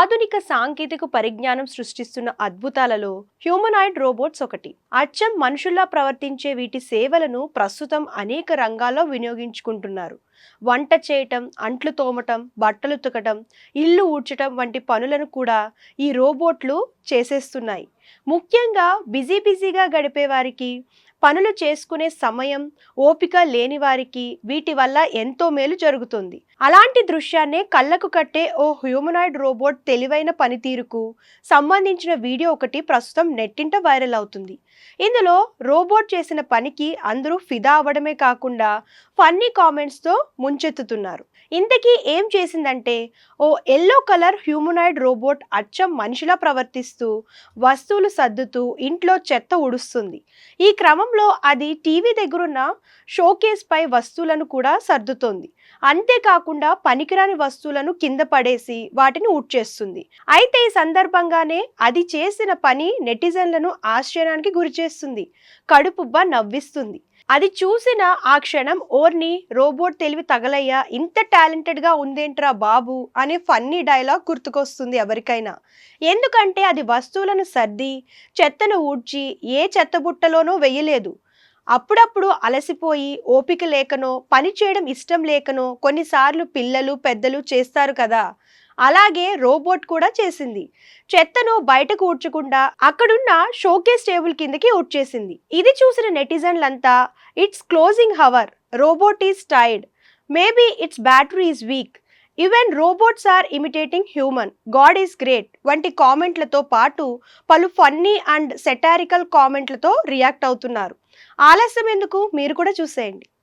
ఆధునిక సాంకేతిక పరిజ్ఞానం సృష్టిస్తున్న అద్భుతాలలో హ్యూమనాయిడ్ రోబోట్స్ ఒకటి. అచ్చం మనుషుల్లా ప్రవర్తించే వీటి సేవలను ప్రస్తుతం అనేక రంగాల్లో వినియోగించుకుంటున్నారు. వంట చేయటం, అంట్లు తోమటం, బట్టలు ఉతకటం, ఇల్లు ఊడ్చటం వంటి పనులను కూడా ఈ రోబోట్లు చేసేస్తున్నాయి. ముఖ్యంగా బిజీగా గడిపే వారికి, పనులు చేసుకునే సమయం, ఓపిక లేని వారికి వీటి వల్ల ఎంతో మేలు జరుగుతుంది. అలాంటి దృశ్యాన్నే కళ్ళకు కట్టే ఓ హ్యూమనాయిడ్ రోబోట్ తెలివైన పనితీరుకు సంబంధించిన వీడియో ఒకటి ప్రస్తుతం నెట్టింట వైరల్ అవుతుంది. ఇందులో రోబోట్ చేసిన పనికి అందరూ ఫిదా అవ్వడమే కాకుండా ఫన్నీ కామెంట్స్తో ముంచెత్తుతున్నారు. ఇంతకీ ఏం చేసిందంటే, ఓ ఎల్లో కలర్ హ్యూమనాయిడ్ రోబోట్ అచ్చం మనిషిలా ప్రవర్తిస్తూ వస్తువులు సర్దుతూ ఇంట్లో చెత్త ఉడుస్తుంది. ఈ క్రమంలో అది టీవీ దగ్గరున్న షోకేస్ పై వస్తువులను కూడా సర్దుతోంది. అంతేకాకుండా పనికిరాని వస్తువులను కింద పడేసి వాటిని ఊడ్చేస్తుంది. అయితే ఈ సందర్భంగానే అది చేసిన పని నెటిజన్లను ఆశ్చర్యానికి గురిచేస్తుంది, కడుపుబ్బా నవ్విస్తుంది. అది చూసిన ఆ క్షణం ఓర్ని రోబోట్ తెలివి తగలయ్యా, ఇంత టాలెంటెడ్గా ఉందేంట్రా బాబు అనే ఫన్నీ డైలాగ్ గుర్తుకొస్తుంది ఎవరికైనా. ఎందుకంటే అది వస్తువులను సర్ది చెత్తను ఊడ్చి ఏ చెత్తబుట్టలోనో వెయ్యలేదు. అప్పుడప్పుడు అలసిపోయి ఓపిక లేకనో, పని చేయడం ఇష్టం లేకనో కొన్నిసార్లు పిల్లలు పెద్దలు చేస్తారు కదా, అలాగే రోబోట్ కూడా చేసింది. చెత్తను బయటకు ఊడ్చకుండా అక్కడున్న షోకేస్ టేబుల్ కిందకి ఊడ్చేసింది. ఇది చూసిన నెటిజన్లంతా it's closing hour, robot is tired, maybe it's battery is weak, even robots are imitating human, God is great వంటి కామెంట్లతో పాటు పలు ఫన్నీ అండ్ సెటారికల్ కామెంట్లతో రియాక్ట్ అవుతున్నారు. ఆలస్యం ఎందుకు, మీరు కూడా చూసేయండి.